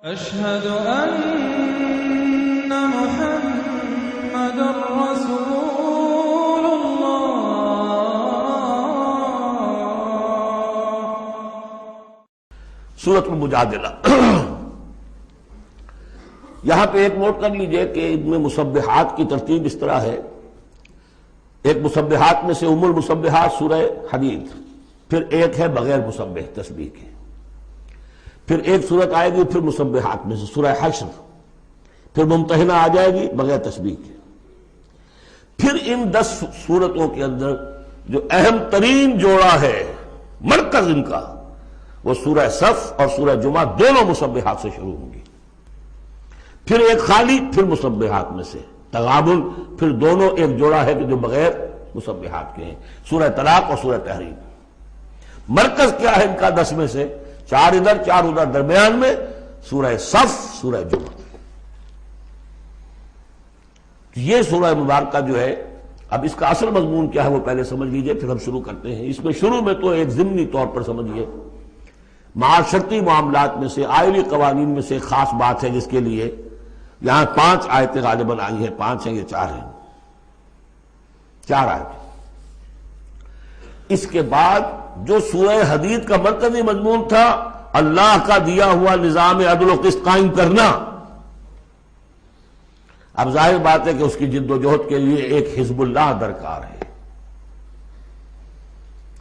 أشهد أن محمد رسول الله. سورۃ المجادلہ یہاں پہ ایک نوٹ کر لیجئے کہ ان میں مسبحات کی ترتیب اس طرح ہے. ایک مسبحات میں سے ام المسبحات سورہ حدید، پھر ایک ہے بغیر مسبح تسبیح کے، پھر ایک صورت آئے گی پھر مسبحات میں سے سورہ حشر، پھر ممتحنہ آ جائے گی بغیر تسبیح کے. پھر ان 10 صورتوں کے اندر جو اہم ترین جوڑا ہے، مرکز ان کا، وہ سورہ صف اور سورہ جمعہ دونوں مسبحات سے شروع ہوں گی. پھر ایک خالی، پھر مسبحات میں سے تغابن، پھر دونوں ایک جوڑا ہے کہ جو بغیر مسبحات کے ہیں، سورہ طلاق اور سورہ تحریم. مرکز کیا ہے ان کا 10 میں سے؟ 4 ادھر 4 ادھر، درمیان میں سورہ صف، سورہ جمعہ. یہ سورہ مبارکہ جو ہے، اب اس کا اصل مضمون کیا ہے وہ پہلے سمجھ لیجئے، پھر ہم شروع کرتے ہیں. اس میں شروع میں تو ایک ضمنی طور پر سمجھیے، معاشرتی معاملات میں سے، آئلی قوانین میں سے ایک خاص بات ہے جس کے لیے یہاں 5 آیتیں غالباً آئی ہیں. 5 ہیں یا 4 ہیں؟ 4 آیتیں. اس کے بعد جو سورہ حدید کا مرکزی مضمون تھا، اللہ کا دیا ہوا نظام عدل و قسط قائم کرنا، اب ظاہر بات ہے کہ اس کی جد و جہد کے لیے ایک حزب اللہ درکار ہے.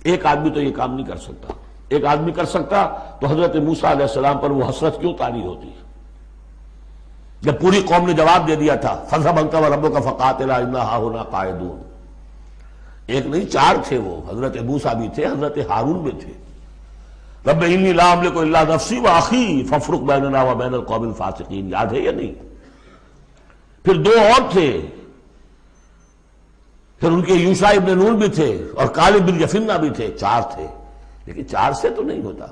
ایک آدمی تو یہ کام نہیں کر سکتا. ایک آدمی کر سکتا تو حضرت موسیٰ علیہ السلام پر وہ حسرت کیوں طاری ہوتی ہے جب پوری قوم نے جواب دے دیا تھا فَاذْهَبْ أَنْتَ وَرَبُّكَ فَقَاتِلَا إِنَّا هَاهُنَا قَاعِدُونَ. ایک نہیں 4 تھے وہ، حضرت موسیٰ بھی تھے، حضرت ہارون بھی تھے. رب انی لا املک الا نفسی واخی فافرق بیننا وبین القوم الفاسقین. یاد ہے یا نہیں؟ پھر 2 اور تھے، پھر ان کے یوشع ابن نون بھی تھے اور کالب بن یفنہ بھی تھے. 4 تھے، لیکن 4 سے تو نہیں ہوتا.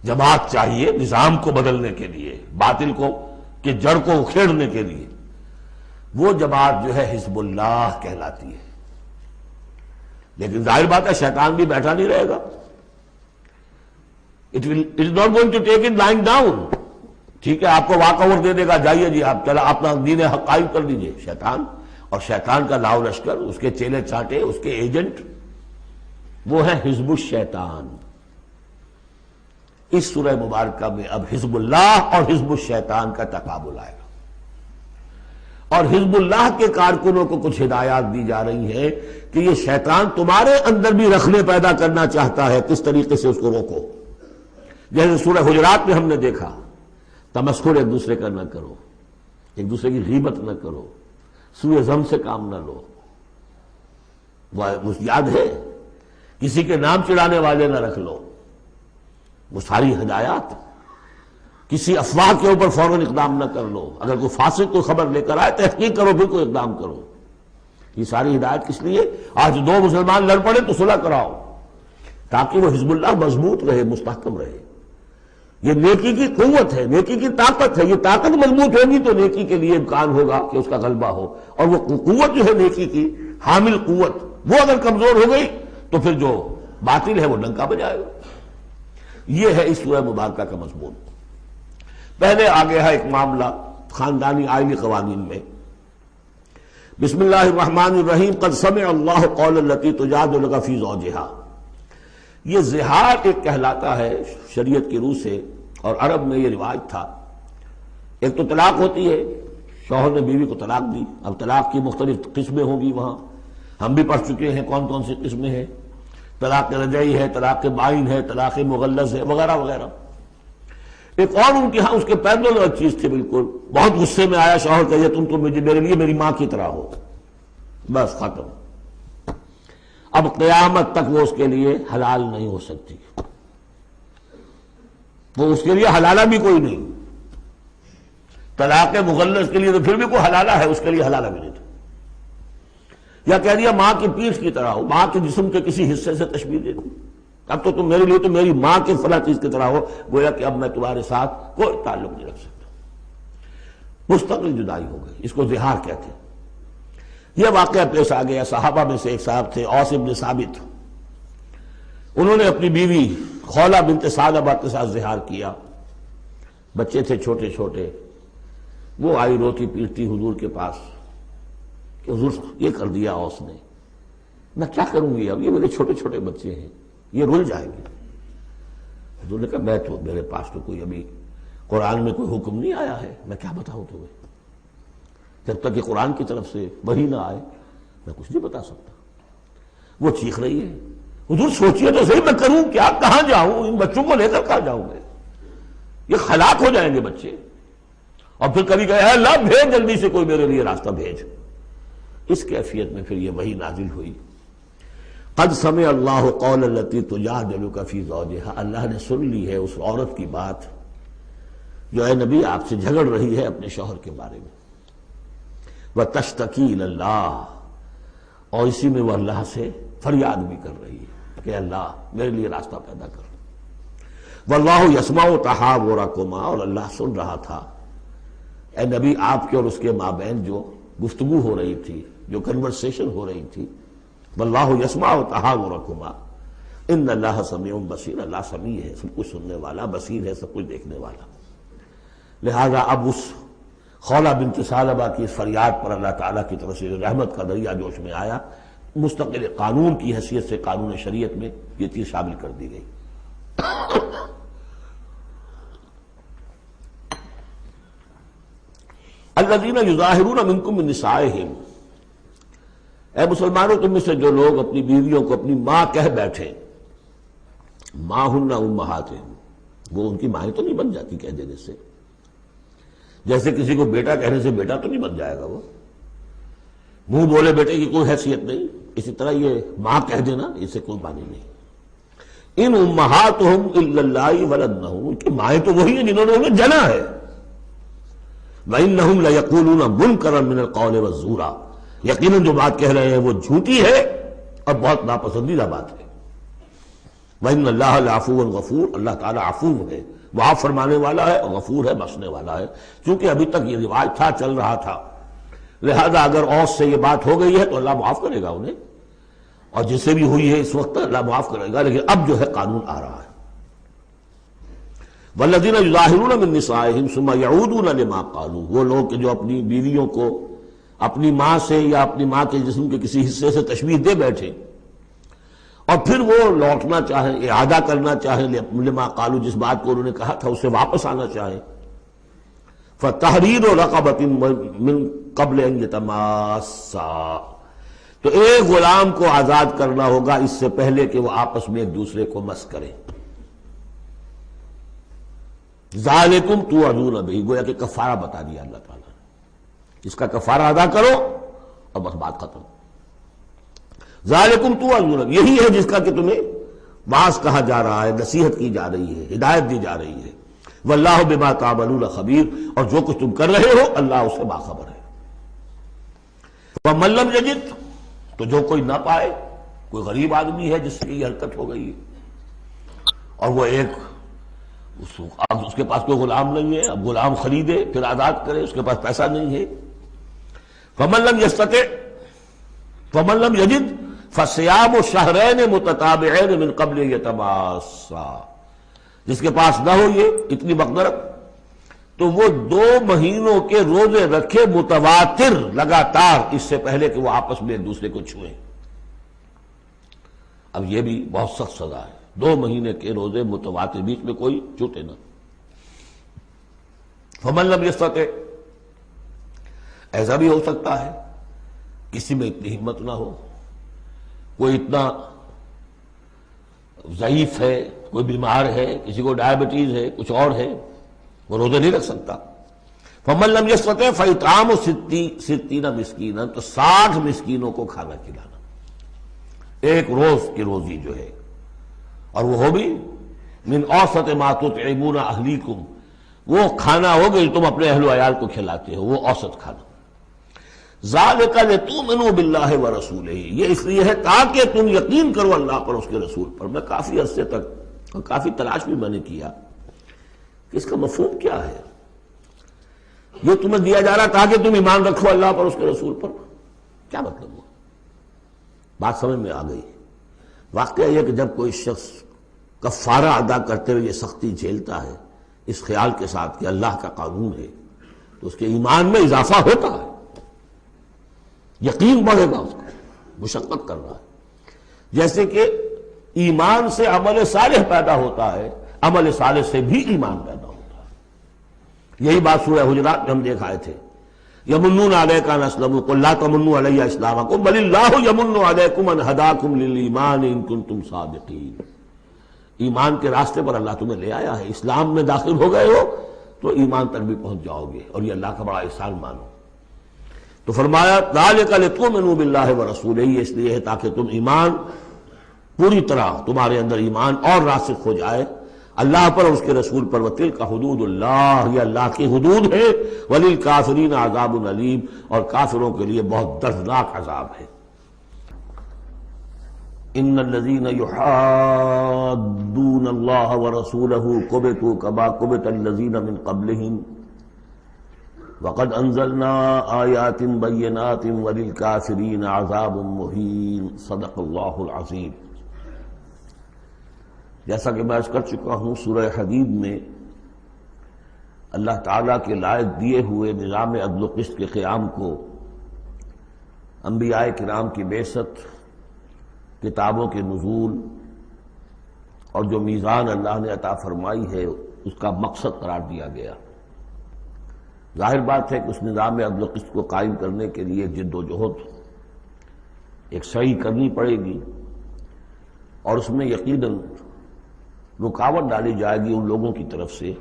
جماعت چاہیے نظام کو بدلنے کے لیے، باطل کو کہ جڑ کو اکھیڑنے کے لیے. وہ جماعت جو ہے حزب اللہ کہلاتی ہے. لیکن ظاہر بات ہے شیطان بھی بیٹھا نہیں رہے گا. It is not going to take it lying down. ٹھیک ہے، آپ کو واک اوور دے دے گا، جائیے جی آپ چلا اپنا دین حق قائم کر لیجئے. شیطان اور شیطان کا لاؤ لشکر، اس کے چیلے چانٹے، اس کے ایجنٹ، وہ ہے حزب الشیطان. اس سورہ مبارکہ میں اب حزب اللہ اور حزب الشیطان کا تقابل آئے گا، اور حزب اللہ کے کارکنوں کو کچھ ہدایات دی جا رہی ہیں کہ یہ شیطان تمہارے اندر بھی رخنے پیدا کرنا چاہتا ہے، کس طریقے سے اس کو روکو. جیسے سورہ حجرات میں ہم نے دیکھا، تمسخر ایک دوسرے کا نہ کرو، ایک دوسرے کی غیبت نہ کرو، سوء ظن سے کام نہ لو. وہ یاد ہے، کسی کے نام چڑھانے والے نہ رکھ لو. وہ ساری ہدایات. کسی افواہ کے اوپر فوراً اقدام نہ کر لو. اگر کوئی فاسق کوئی خبر لے کر آئے تحقیق کرو پھر کوئی اقدام کرو. یہ ساری ہدایت کس لیے؟ آج 2 مسلمان لڑ پڑے تو صلح کراؤ، تاکہ وہ حزب اللہ مضبوط رہے، مستحکم رہے. یہ نیکی کی قوت ہے، نیکی کی طاقت ہے. یہ طاقت مضبوط ہوگی تو نیکی کے لیے امکان ہوگا کہ اس کا غلبہ ہو. اور وہ قوت جو ہے نیکی کی حامل قوت، وہ اگر کمزور ہو گئی تو پھر جو باطل ہے وہ ڈنکا بجائے گا. یہ ہے اس سورہ مبارکہ کا مضمون. پہلے آگے ہے ایک معاملہ خاندانی آئلی قوانین میں. بسم اللہ الرحمن الرحیم. قد سمع اللہ قول التی تجادلک فی زوجہا. یہ زہار ایک کہلاتا ہے شریعت کی روح سے، اور عرب میں یہ رواج تھا. ایک تو طلاق ہوتی ہے، شوہر نے بیوی کو طلاق دی. اب طلاق کی مختلف قسمیں ہوں گی، وہاں ہم بھی پڑھ چکے ہیں کون کون سی قسمیں ہیں. طلاق رجعی ہے، طلاق بائن ہے، طلاق مغلظ ہے، وغیرہ وغیرہ. ایک اور ان کے ہاں اس کے پیدل اور چیز تھی بالکل. بہت غصے میں آیا شوہر کہ تم تو میرے لیے میری ماں کی طرح ہو، بس ختم. اب قیامت تک وہ اس کے لیے حلال نہیں ہو سکتی. وہ اس کے لیے حلالہ بھی کوئی نہیں. طلاق مغلظ کے لیے تو پھر بھی کوئی حلالہ ہے، اس کے لیے حلالہ بھی نہیں تھا. یا کہہ دیا ماں کی پیٹھ کی طرح ہو، ماں کے جسم کے کسی حصے سے تشبیہ دے دی. اب تو تم میرے لیے تو میری ماں کے فلاں چیز کی طرح ہو، گویا کہ اب میں تمہارے ساتھ کوئی تعلق نہیں رکھ سکتا. مستقل جدائی ہو گئی. اس کو زہار کہتے ہیں. یہ واقعہ پیش آ گیا. صحابہ میں سے ایک صاحب تھے اوس بن ثابت. انہوں نے اپنی بیوی خولہ بنت ثعلبہ کے ساتھ زہار کیا. بچے تھے چھوٹے چھوٹے، وہ آئی روتی پیٹتی حضور کے پاس کہ حضور یہ کر دیا اوس نے، میں کیا کروں گی اب، یہ میرے چھوٹے چھوٹے بچے ہیں، یہ رل جائیں گے۔ حضور نے کہا میں تو، میرے پاس تو کوئی ابھی قرآن میں کوئی حکم نہیں آیا ہے، میں کیا بتاؤں تمہیں، جب تک کہ قرآن کی طرف سے وحی نہ آئے میں کچھ نہیں بتا سکتا۔ وہ چیخ رہی ہے، حضور سوچئے تو صحیح میں کروں کیا، کہاں جاؤں، ان بچوں کو لے کر کہاں جاؤں میں، یہ ہلاک ہو جائیں گے بچے۔ اور پھر کبھی کہے اے اللہ بھیج جلدی سے کوئی میرے لیے راستہ بھیج۔ اس کیفیت میں پھر یہ وحی نازل ہوئی، قد سمع اللہ قول التی تجادلک فی زوجہا، اللہ نے سن لی ہے اس عورت کی بات جو اے نبی آپ سے جھگڑ رہی ہے اپنے شوہر کے بارے میں، وتشتکی الی اللہ، اور اسی میں وہ اللہ سے فریاد بھی کر رہی ہے کہ اللہ میرے لیے راستہ پیدا کر۔ واللہ یسمع تحاورکما، اور اللہ سن رہا تھا اے نبی آپ کے اور اس کے مابین جو گفتگو ہو رہی تھی، جو کنورسیشن ہو رہی تھی۔ واللہ یسمع تحاورکما ان اللہ سمیع بصیر، اللہ سمیع ہے، سب کچھ سننے والا، بصیر ہے، سب کچھ دیکھنے والا۔ لہذا اب اس خولہ بنت ثعلبہ کی اس فریاد پر اللہ تعالیٰ کی طرف سے رحمت کا دریا جوش میں آیا، مستقل قانون کی حیثیت سے قانون شریعت میں یہ چیز شامل کر دی گئی۔ الذین یظاہرون منکم من نسائہم، اے مسلمانوں تم میں سے جو لوگ اپنی بیویوں کو اپنی ماں کہہ بیٹھے، ماں ہن امہاتہم، وہ ان کی مائیں تو نہیں بن جاتی کہہ دینے سے، جیسے کسی کو بیٹا کہنے سے بیٹا تو نہیں بن جائے گا، وہ منہ بولے بیٹے کی کوئی حیثیت نہیں، اسی طرح یہ ماں کہہ دینا اسے کوئی معنی نہیں۔ ان امہاتہم الا اللہ ولدنہم، ان کی مائیں تو وہی ہیں جنہوں نے انہیں جنا ہے۔ وَإِنَّهُمْ لَيَقُولُونَ مُنْكَرًا مِنَ الْقَوْلِ وَالزُّورَ، یقیناً جو بات کہہ رہے ہیں وہ جھوٹی ہے اور بہت ناپسندیدہ بات ہے۔ وَإِنَّ اللَّهَ لَعَفُوٌّ غَفُورٌ، اللہ تعالیٰ عفو ہے، معاف فرمانے والا ہے اور غفور ہے، بخشنے والا ہے۔ چونکہ ابھی تک یہ رواج تھا، چل رہا تھا، لہذا اگر اوس سے یہ بات ہو گئی ہے تو اللہ معاف کرے گا انہیں، اور جس سے بھی ہوئی ہے اس وقت اللہ معاف کرے گا، لیکن اب جو ہے قانون آ رہا ہے۔ والذین یظاہرون من نسائہم ثم یعودون لما قالوا، وہ لوگ کہ جو اپنی بیویوں کو اپنی ماں سے یا اپنی ماں کے جسم کے کسی حصے سے تشبیہ دے بیٹھے اور پھر وہ لوٹنا چاہیں، اعادہ کرنا چاہیں لما قالوا، جس بات کو انہوں نے کہا تھا اس سے واپس آنا چاہیں، فتحریر رقبۃ من قبل ان یتماسا، تو ایک غلام کو آزاد کرنا ہوگا اس سے پہلے کہ وہ آپس میں ایک دوسرے کو مس کریں۔ ذالکم توعدون بہ، گویا کہ کفارہ بتا دیا اللہ تعالیٰ نے، اس کا کفارہ ادا کرو اور بس بات ختم۔ ذالکم توعدون بہ، یہی ہے جس کا کہ تمہیں باعث کہا جا رہا ہے، نصیحت کی جا رہی ہے، ہدایت دی جا رہی ہے۔ واللہ بما تعملون خبیر، اور جو کچھ تم کر رہے ہو اللہ اس سے باخبر ہے۔ ومن لم یجد، تو جو کوئی نہ پائے، کوئی غریب آدمی ہے جس کی یہ حرکت ہو گئی ہے اور وہ ایک اب اس کے پاس کوئی غلام نہیں ہے، اب غلام خریدے پھر آزاد کرے، اس کے پاس پیسہ نہیں ہے، فمن لم یستطع فمن لم یجد فصیام شہرین متتابعین من قبل یتماسا، جس کے پاس نہ ہو یہ اتنی مقدرت تو وہ 2 مہینوں کے روزے رکھے متواتر لگاتار، اس سے پہلے کہ وہ آپس میں ایک دوسرے کو چھوئیں۔ اب یہ بھی بہت سخت سزا ہے، 2 مہینے کے روزے متواتر، بیچ میں کوئی چھوٹے نہ۔ فمن لم یستطع، ایسا بھی ہو سکتا ہے کسی میں اتنی ہمت نہ ہو، کوئی اتنا ضعیف ہے، کوئی بیمار ہے، کسی کو ڈائبٹیز ہے، کچھ اور ہے، وہ روزے نہیں رکھ سکتا۔ فمن لم یستطع فاطعام 60 مسکینا، تو 60 مسکینوں کو کھانا کھلانا، ایک روز کی روزی جو ہے، اور وہ ہو بھی من اوسط ما تطعمون اہلیکم، وہ کھانا ہو گئی تم اپنے اہل و عیال کو کھلاتے ہو، وہ اوسط کھانا۔ ذالک لتؤمنوا باللہ ورسولہ، یہ اس لیے ہے تاکہ تم یقین کرو اللہ پر، اس کے رسول پر۔ میں کافی عرصے تک اور کافی تلاش بھی میں نے کیا کہ اس کا مفہوم کیا ہے، یہ تمہیں دیا جا رہا تاکہ تم ایمان رکھو اللہ پر، اس کے رسول پر، کیا مطلب ہوا؟ بات سمجھ میں آ گئی۔ واقعہ یہ کہ جب کوئی شخص کفارہ ادا کرتے ہوئے یہ سختی جھیلتا ہے، اس خیال کے ساتھ کہ اللہ کا قانون ہے تو اس کے ایمان میں اضافہ ہوتا ہے، یقین بڑھے گا، اس کا مشقت کر رہا ہے۔ جیسے کہ ایمان سے عمل صالح پیدا ہوتا ہے، عمل صالح سے بھی ایمان پیدا ہوتا ہے۔ یہی بات سورہ حجرات میں ہم دیکھ آئے تھے، یمنون علیک ان اسلموا قل لا تمنوا علی اسلامکم بل اللہ یمن علیکم ان ہداکم للایمان ان کنتم صادقین۔ ایمان کے راستے پر اللہ تمہیں لے آیا ہے، اسلام میں داخل ہو گئے ہو تو ایمان تک بھی پہنچ جاؤ گے، اور یہ اللہ کا بڑا احسان مانو۔ تو فرمایا ذالک لتؤمنوا باللہ ورسولہ، یہ اس لیے ہے تاکہ تم ایمان پوری طرح تمہارے اندر ایمان اور راسخ ہو جائے اللہ پر اور اس کے رسول پر۔ وتلک حدود اللہ، یہ اللہ کی حدود ہے۔ وللکافرین عذاب علیم، اور کافروں کے لیے بہت دردناک عذاب ہے۔ ان الذین یحادون اللہ ورسولہ کبتوا کما کبت الذین من قبلہم وقد انزلنا آیات بینات وللکافرین عذاب مہین۔ صدق اللہ العظیم۔ جیسا کہ میں عرض کر چکا ہوں، سورہ حدید میں اللہ تعالیٰ کے لائق دیے ہوئے نظام عدل و قسط کے قیام کو، انبیاء کرام کی بعثت، کتابوں کے نزول اور جو میزان اللہ نے عطا فرمائی ہے اس کا مقصد قرار دیا گیا۔ ظاہر بات ہے کہ اس نظام عدل و قسط کو قائم کرنے کے لیے جد و جہد ایک سعی کرنی پڑے گی، اور اس میں یقیناً رکاوٹ ڈالی جائے گی ان لوگوں کی طرف سے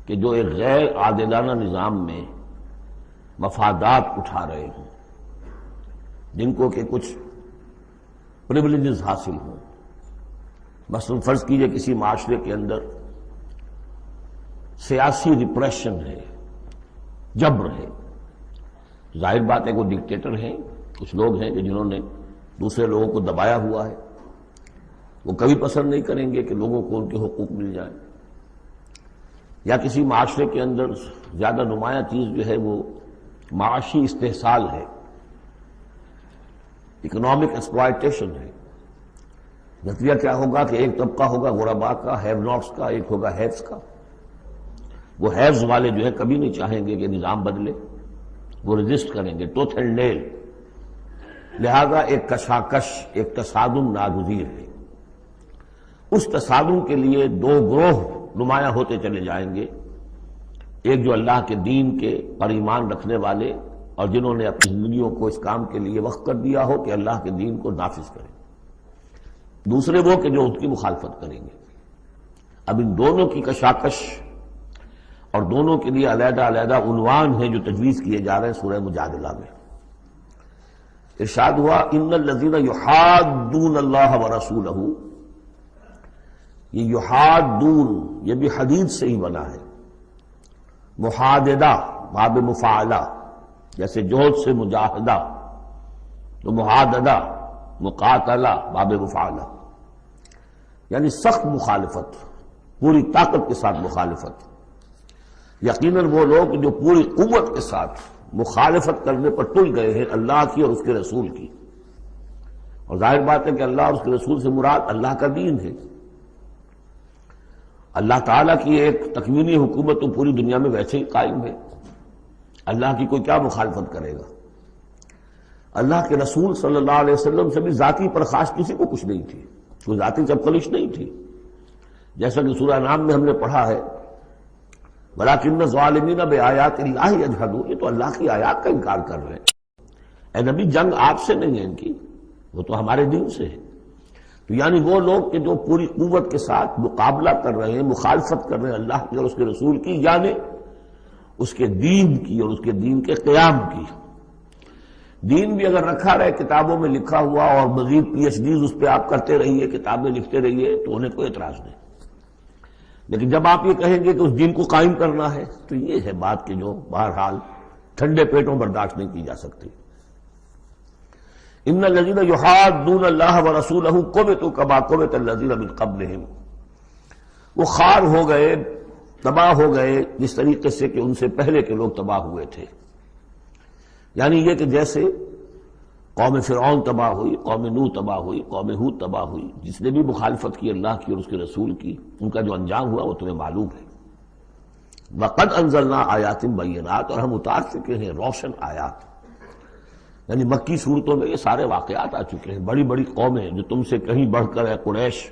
کہ جو ایک غیر عادلانہ نظام میں مفادات اٹھا رہے ہوں، جن کو کہ کچھ پریولیجز حاصل ہوں۔ مثلا فرض کیجئے کسی معاشرے کے اندر سیاسی ریپریشن ہے، جبر ہے، ظاہر بات ہے کہ وہ ڈکٹیٹر ہیں، کچھ لوگ ہیں کہ جنہوں نے دوسرے لوگوں کو دبایا ہوا ہے، وہ کبھی پسند نہیں کریں گے کہ لوگوں کو ان کے حقوق مل جائیں۔ یا کسی معاشرے کے اندر زیادہ نمایاں چیز جو ہے وہ معاشی استحصال ہے، اکنامک ایکسپلائٹیشن ہے۔ نتیجہ کیا ہوگا کہ ایک طبقہ ہوگا غرباء کا، ہیو ناٹس کا، ایک ہوگا ہیوز کا۔ وہ ہیوز والے جو ہے کبھی نہیں چاہیں گے کہ نظام بدلے، وہ ریزسٹ کریں گے ٹوتھ اینڈ نیل۔ لہذا ایک کشاکش، ایک تصادم ناگزیر ہے۔ اس تصادم کے لیے دو گروہ نمایاں ہوتے چلے جائیں گے، ایک جو اللہ کے دین کے پر ایمان رکھنے والے اور جنہوں نے اپنی زندگیوں کو اس کام کے لیے وقف کر دیا ہو کہ اللہ کے دین کو نافذ کریں، دوسرے وہ کہ جو ان کی مخالفت کریں گے۔ اب ان دونوں کی کشاکش اور دونوں کے لیے علیحدہ علیحدہ عنوان ہیں جو تجویز کیے جا رہے ہیں سورہ مجادلہ میں۔ ارشاد ہوا ان الذین یحادون اللہ ورسولہ، یہ یحادون یہ بھی حدید سے ہی بنا ہے، محاددہ باب مفاعلہ، جیسے جوہد سے مجاہدہ تو محاددہ مقاتلہ باب مفاعلہ، یعنی سخت مخالفت، پوری طاقت کے ساتھ مخالفت۔ یقیناً وہ لوگ جو پوری قوت کے ساتھ مخالفت کرنے پر تل گئے ہیں اللہ کی اور اس کے رسول کی، اور ظاہر بات ہے کہ اللہ اور اس کے رسول سے مراد اللہ کا دین ہے۔ اللہ تعالیٰ کی ایک تکوینی حکومت تو پوری دنیا میں ویسے ہی قائم ہے، اللہ کی کوئی کیا مخالفت کرے گا؟ اللہ کے رسول صلی اللہ علیہ وسلم سے بھی ذاتی پرخاش کسی کو کچھ نہیں تھی، کوئی ذاتی چپکلش نہیں تھی، جیسا کہ سورہ انعام میں ہم نے پڑھا ہے وَلَٰكِنَّ الظَّالِمِينَ بِآيَاتِ اللَّهِ يَجْحَدُونَ، یہ تو اللہ کی آیات کا انکار کر رہے ہیں۔ اے نبی جنگ آپ سے نہیں ہے ان کی، وہ تو ہمارے دین سے ہے۔ تو یعنی وہ لوگ کہ جو پوری قوت کے ساتھ مقابلہ کر رہے ہیں، مخالفت کر رہے ہیں اللہ کی اور اس کے رسول کی، یعنی اس کے دین کی اور اس کے دین کے قیام کی۔ دین بھی اگر رکھا رہے کتابوں میں لکھا ہوا اور مزید پی ایچ ڈیز اس پہ آپ کرتے رہیے، کتابیں لکھتے رہیے، تو انہیں کوئی اعتراض نہیں، لیکن جب آپ یہ کہیں گے کہ اس دین کو قائم کرنا ہے تو یہ ہے بات کہ جو بہرحال ٹھنڈے پیٹوں برداشت نہیں کی جا سکتی۔ ان الذین یحادون اللہ ورسولہ کبتوا کما کبت الذین من قبلہم، وہ خوار ہو گئے، تباہ ہو گئے جس طریقے سے کہ ان سے پہلے کے لوگ تباہ ہوئے تھے۔ یعنی یہ کہ جیسے قوم فرعون تباہ ہوئی، قوم نوح تباہ ہوئی، قوم ہود تباہ ہوئی، جس نے بھی مخالفت کی اللہ کی اور اس کے رسول کی، ان کا جو انجام ہوا وہ تمہیں معلوم ہے۔ وقد انزلنا آیات بینات، اور ہم اتار چکے ہیں روشن آیات. یعنی مکی صورتوں میں یہ سارے واقعات آ چکے ہیں. بڑی بڑی قومیں جو تم سے کہیں بڑھ کر اے قریش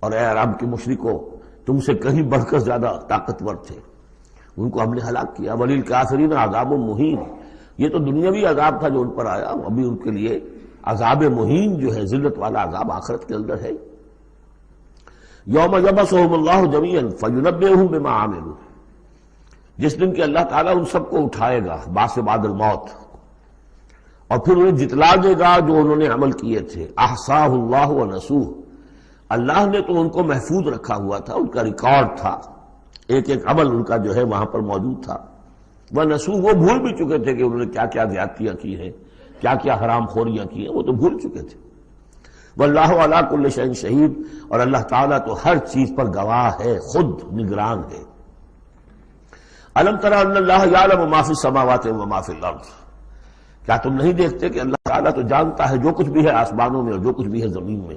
اور اے عرب کے مشرکوں تم سے کہیں بڑھ کر زیادہ طاقتور تھے، ان کو ہم نے ہلاک کیا. وللکافرین عذاب مہین، یہ تو دنیاوی عذاب تھا جو ان پر آیا، ابھی ان کے لیے عذاب مہین جو ہے ذلت والا عذاب آخرت کے اندر ہے. یوم یبعثہم اللہ جمیعا فینبئہم بما عملوا، جس دن کہ اللہ تعالیٰ ان سب کو اٹھائے گا بعث بعد الموت، اور پھر انہیں جتلا دے گا جو انہوں نے عمل کیے تھے. احصاہ اللہ ونسوہ، اللہ نے تو ان کو محفوظ رکھا ہوا تھا، ان کا ریکارڈ تھا، ایک ایک عمل ان کا جو ہے وہاں پر موجود تھا. ونسوہ، وہ بھول بھی چکے تھے کہ انہوں نے کیا کیا زیادتیاں کی ہیں، کیا کیا حرام خوریاں کی ہیں، وہ تو بھول چکے تھے. واللہ علی کل شیء شہید، اور اللہ تعالیٰ تو ہر چیز پر گواہ ہے، خود نگران ہے. الم تر ان اللہ یعلم ما فی السماوات وما فی الارض، کیا تم نہیں دیکھتے کہ اللہ تعالیٰ تو جانتا ہے جو کچھ بھی ہے آسمانوں میں اور جو کچھ بھی ہے زمین میں.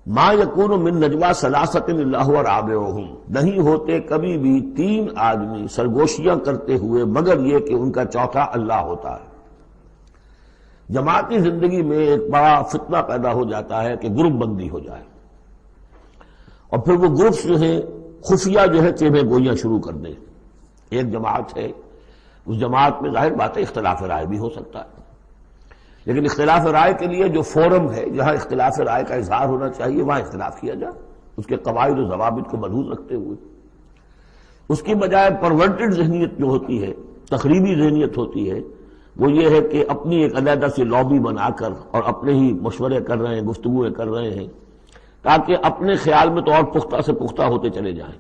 ما یکون من نجوا ثلاثۃ الا هو رابعهم، نہیں ہوتے کبھی بھی تین آدمی سرگوشیاں کرتے ہوئے مگر یہ کہ ان کا چوتھا اللہ ہوتا ہے. جماعتی زندگی میں ایک بڑا فتنہ پیدا ہو جاتا ہے کہ گروپ بندی ہو جائے، اور پھر وہ گروپس جو ہیں خفیہ جو ہے چیبے گوئیاں شروع کر دیں. ایک جماعت ہے، اس جماعت میں ظاہر بات ہے اختلاف رائے بھی ہو سکتا ہے، لیکن اختلاف رائے کے لیے جو فورم ہے جہاں اختلاف رائے کا اظہار ہونا چاہیے وہاں اختلاف کیا جائے، اس کے قواعد و ضوابط کو ملحوظ رکھتے ہوئے. اس کی بجائے پرورٹڈ ذہنیت جو ہوتی ہے، تخریبی ذہنیت ہوتی ہے، وہ یہ ہے کہ اپنی ایک علیحدہ سی لابی بنا کر اور اپنے ہی مشورے کر رہے ہیں، گفتگویں کر رہے ہیں، تاکہ اپنے خیال میں تو اور پختہ سے پختہ ہوتے چلے جائیں.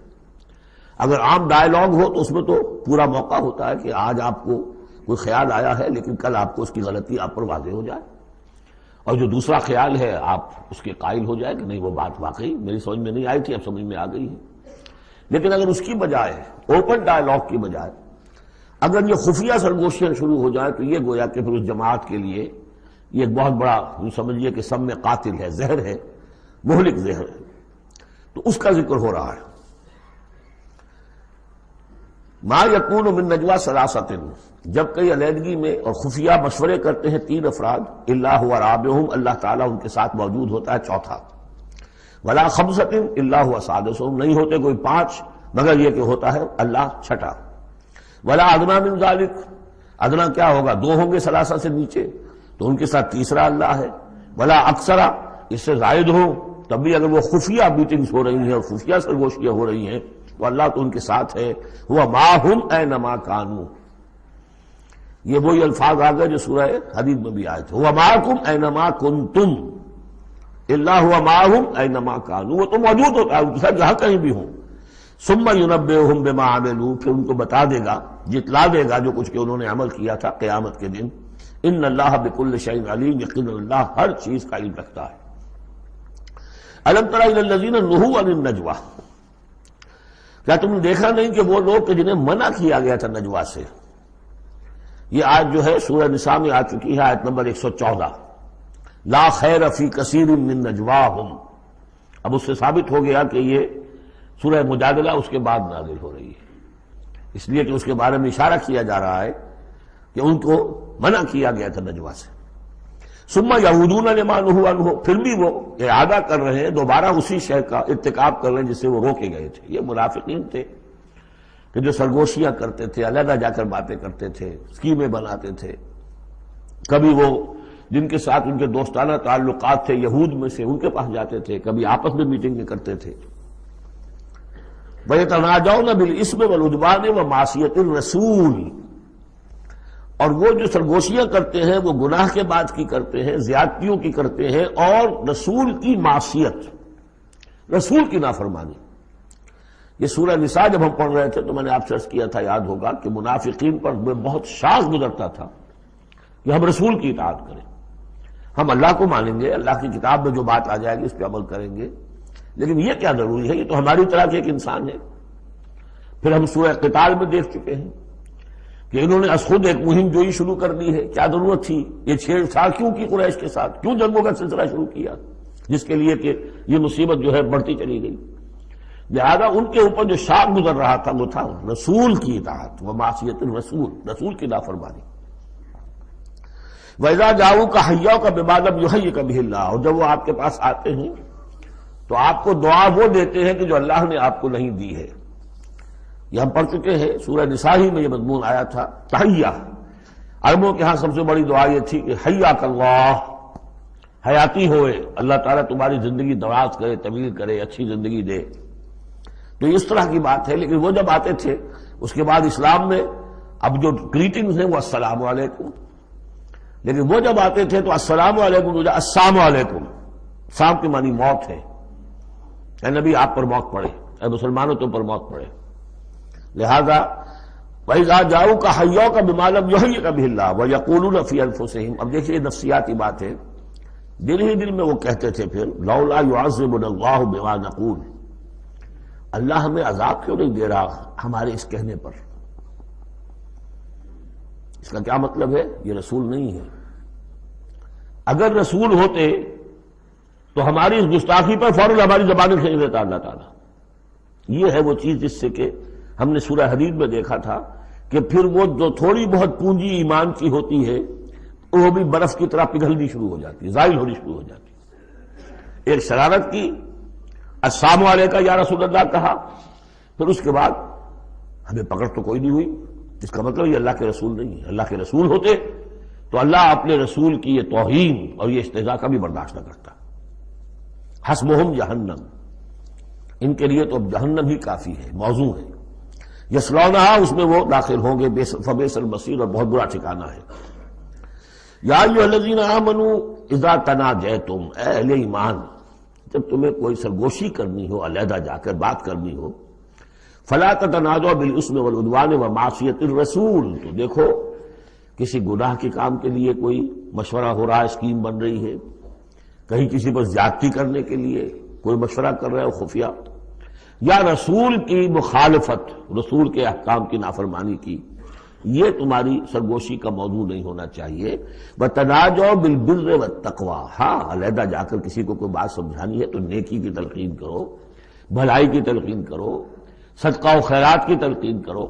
اگر عام ڈائیلاگ ہو تو اس میں تو پورا موقع ہوتا ہے کہ آج آپ کو کوئی خیال آیا ہے لیکن کل آپ کو اس کی غلطی آپ پر واضح ہو جائے، اور جو دوسرا خیال ہے آپ اس کے قائل ہو جائے کہ نہیں وہ بات واقعی میری سمجھ میں نہیں آئی تھی، اب سمجھ میں آ گئی ہے. لیکن اگر اس کی بجائے اوپن ڈائیلاگ کی بجائے اگر یہ خفیہ سرگوشیاں شروع ہو جائیں تو یہ گویا کہ پھر اس جماعت کے لیے یہ ایک بہت بڑا سمجھیے کہ سم میں قاتل ہے، زہر ہے، مہلک زہر ہے. تو اس کا ذکر ہو رہا ہے. ما یکون من نجوا ثلاثۃ، جب کئی علیحدگی میں اور خفیہ مشورے کرتے ہیں تین افراد، الا هو رابعهم، اللہ تعالیٰ ان کے ساتھ موجود ہوتا ہے چوتھا. ولا خمسۃ الا هو سادسهم، نہیں ہوتے کوئی پانچ مگر یہ کہ ہوتا ہے اللہ چھٹا. ولا ادنی من ذلک، ادنا کیا ہوگا، دو ہوں گے ثلاثہ سے نیچے تو ان کے ساتھ تیسرا اللہ ہے. ولا اکثر، اس سے زائد ہو تب بھی اگر وہ خفیہ میٹنگز ہو رہی ہیں اور خفیہ سرگوشیاں ہو رہی ہیں تو اللہ تو ان کے ساتھ ہے. ہوا معہم اینما کانوا، یہ وہی الفاظ آ گئے جو سورہ حدید میں بھی آئے تھے. ہوا معکم اینما کنتم، الا ہوا معہم اینما کانوا، وہ تو موجود ہوتا ہے ان کے ساتھ جہاں کہیں بھی ہوں. ثم ینبئہم بما عملوا، پھر ان کو بتا دے گا، جتلا دے گا جو کچھ کہ انہوں نے عمل کیا تھا قیامت کے دن. ان اللہ بکل شیء علیم، یقینا اللہ ہر چیز کا علم رکھتا ہے. الم تر الی الذین نہوا عن النجوی، کیا تم نے دیکھا نہیں کہ وہ لوگ کہ جنہیں منع کیا گیا تھا نجوا سے. یہ آیت جو ہے سورہ نساء میں آ چکی ہے، آیت نمبر 114. لا خیر فی کثیر من نجواہم، اب اس سے ثابت ہو گیا کہ یہ سورہ مجادلہ اس کے بعد نازل ہو رہی ہے، اس لیے کہ اس کے بارے میں اشارہ کیا جا رہا ہے کہ ان کو منع کیا گیا تھا نجوا سے. ثم یعودون لما نہوا عنہ، پھر بھی وہ اعادہ کر رہے ہیں، دوبارہ اسی شے کا ارتکاب کر رہے ہیں جس سے وہ روکے گئے تھے. یہ منافقین تھے کہ جو سرگوشیاں کرتے تھے، علیحدہ جا کر باتیں کرتے تھے، اسکیمیں بناتے تھے. کبھی وہ جن کے ساتھ ان کے دوستانہ تعلقات تھے یہود میں سے ان کے پاس جاتے تھے، کبھی آپس میں میٹنگیں کرتے تھے. وَيَتَنَاجَوْنَ بِالْإِثْمِ وَالْعُدْوَانِ وَمَعْصِيَتِ الرَّسُولِ، اور وہ جو سرگوشیاں کرتے ہیں وہ گناہ کے بعد کی کرتے ہیں، زیادتیوں کی کرتے ہیں، اور رسول کی معصیت، رسول کی نافرمانی. یہ سورہ نساء جب ہم پڑھ رہے تھے تو میں نے آپ سے عرض کیا تھا، یاد ہوگا کہ منافقین پر بہت شاذ گزرتا تھا کہ ہم رسول کی اطاعت کریں، ہم اللہ کو مانیں گے، اللہ کی کتاب میں جو بات آ جائے گی اس پہ عمل کریں گے، لیکن یہ کیا ضروری ہے، یہ تو ہماری طرح کے ایک انسان ہے. پھر ہم سورہ قتال میں دیکھ چکے ہیں کہ انہوں نے از خود ایک مہم جوئی شروع کر دی ہے. کیا ضرورت تھی یہ چھیڑ چھاڑ کیوں کی قریش کے ساتھ، کیوں جنگوں کا سلسلہ شروع کیا، جس کے لیے کہ یہ مصیبت جو ہے بڑھتی چلی گئی. لہذا ان کے اوپر جو شاخ گزر رہا تھا وہ تھا رسول کی اطاعت و معصیت الرسول، رسول کی نافرمانی۔ وَإِذَا جَاءُوكَ حَيَّوْكَ بِمَا لَمْ يُحَيِّكَ بِهِ اللَّهُ، اور جب وہ آپ کے پاس آتے ہیں تو آپ کو دعا وہ دیتے ہیں کہ جو اللہ نے آپ کو نہیں دی ہے۔ یہ ہم پڑھ چکے ہیں، سورہ نساء ہی میں یہ مضمون آیا تھا۔ تحیہ، عربوں کے ہاں سب سے بڑی دعا یہ تھی کہ حیاک اللہ، حیاتی ہوئے، اللہ تعالیٰ تمہاری زندگی دراز کرے، طویل کرے، اچھی زندگی دے۔ تو اس طرح کی بات ہے، لیکن وہ جب آتے تھے اس کے بعد اسلام میں اب جو گریٹنگز ہیں وہ السلام علیکم، لیکن وہ جب آتے تھے تو السلام علیکم، السلام علیکم، سام کی معنی موت ہے، اے نبی آپ پر موت پڑے، اے مسلمانوں تم پر موت پڑے۔ لہذا وَإِذَا جَاءُوكَ حَيَّوْكَ بِمَا لَمْ يُحَيِّكَ بِهِ اللَّهُ وَيَقُولُونَ فِي أَنفُسِهِمْ، اب دیکھیے نفسیاتی بات ہے، دل ہی دل میں وہ کہتے تھے پھر لولا يعذبنا الله بما نقول، اللہ ہمیں عذاب کیوں نہیں دے رہا ہمارے اس کہنے پر۔ اس کا کیا مطلب ہے؟ یہ رسول نہیں ہے۔ اگر رسول ہوتے تو ہماری اس گستاخی پر فوراً ہماری زبانیں کھینچ لیتا اللہ تعالیٰ۔ یہ ہے وہ چیز جس سے کہ ہم نے سورہ حدید میں دیکھا تھا کہ پھر وہ جو تھوڑی بہت پونجی ایمان کی ہوتی ہے وہ بھی برف کی طرح پگھلنی شروع ہو جاتی ہے، زائل ہونی شروع ہو جاتی ہے۔ ایک شرارت کی، السلام علیکم یا رسول اللہ کہا، پھر اس کے بعد ہمیں پکڑ تو کوئی نہیں ہوئی، اس کا مطلب یہ اللہ کے رسول نہیں ہے۔ اللہ کے رسول ہوتے تو اللہ اپنے رسول کی یہ توہین اور یہ استہزاء کبھی برداشت نہ کرتا۔ حسبہم جہنم، ان کے لیے تو اب جہنم ہی کافی ہے، موضوع ہے۔ یصلونہا، اس میں وہ داخل ہوں گے، فبئس المصیر، اور بہت برا ٹھکانہ ہے۔ یا ایھا الذین آمنوا اذا تناجیتم، اے اہل ایمان، جب تمہیں کوئی سرگوشی کرنی ہو، علیحدہ جا کر بات کرنی ہو، فلا تتناجوا بالاسم والعدوان ومعصیۃ الرسول، تو دیکھو کسی گناہ کے کام کے لیے کوئی مشورہ ہو رہا ہے، اسکیم بن رہی ہے، کہیں کسی پر زیادتی کرنے کے لیے کوئی مشورہ کر رہا ہے خفیہ، یا رسول کی مخالفت، رسول کے احکام کی نافرمانی کی، یہ تمہاری سرگوشی کا موضوع نہیں ہونا چاہیے۔ وَتَنَاجَوْا بِالْبِرِّ وَالتَّقْوَىٰ، ہاں علیحدہ جا کر کسی کو کوئی بات سمجھانی ہے تو نیکی کی تلقین کرو، بھلائی کی تلقین کرو، صدقہ و خیرات کی تلقین کرو۔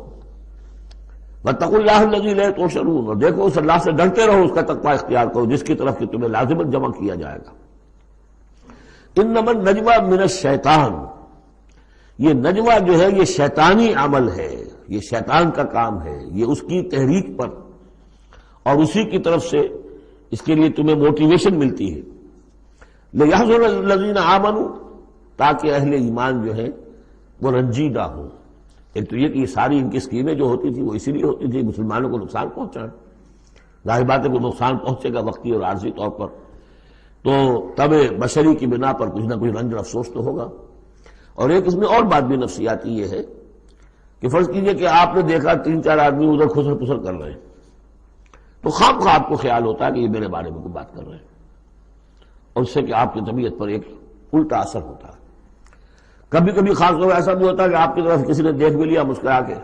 وَاتَّقُوا اللَّهَ الَّذِي إِلَيْهِ تُحْشَرُونَ، اور دیکھو اس اللہ سے ڈرتے رہو، اس کا تقوی اختیار کرو جس کی طرف کہ تمہیں لازماً جمع کیا جائے گا۔ انما النجوى من الشیطان، یہ نجوہ جو ہے یہ شیطانی عمل ہے، یہ شیطان کا کام ہے، یہ اس کی تحریک پر اور اسی کی طرف سے اس کے لیے تمہیں موٹیویشن ملتی ہے۔ لِيَحْزُنَ الَّذِينَ آمَنُوا، تاکہ اہل ایمان جو ہے وہ رنجیدہ ہوں۔ ایک تو یہ کہ یہ ساری ان کی اسکیمیں جو ہوتی تھی وہ اسی لیے ہوتی تھی مسلمانوں کو نقصان پہنچانا، ظاہر بات ہے کہ نقصان پہنچے گا وقتی اور عارضی طور پر، تو طبع بشری کی بنا پر کچھ نہ کچھ رنج اور افسوس تو ہوگا۔ اور ایک اس میں اور بات بھی نفسیاتی یہ ہے کہ فرض کیجئے کہ آپ نے دیکھا 3-4 آدمی ادھر خسر پسر کر رہے ہیں، تو خواہ آپ کو خیال ہوتا ہے کہ یہ میرے بارے میں کوئی بات کر رہے ہیں، اور اس سے کہ آپ کی طبیعت پر ایک الٹا اثر ہوتا ہے۔ کبھی کبھی خاص طور پر ایسا بھی ہوتا ہے کہ آپ کی طرف کسی نے دیکھ بھی لیا مسکرا کے،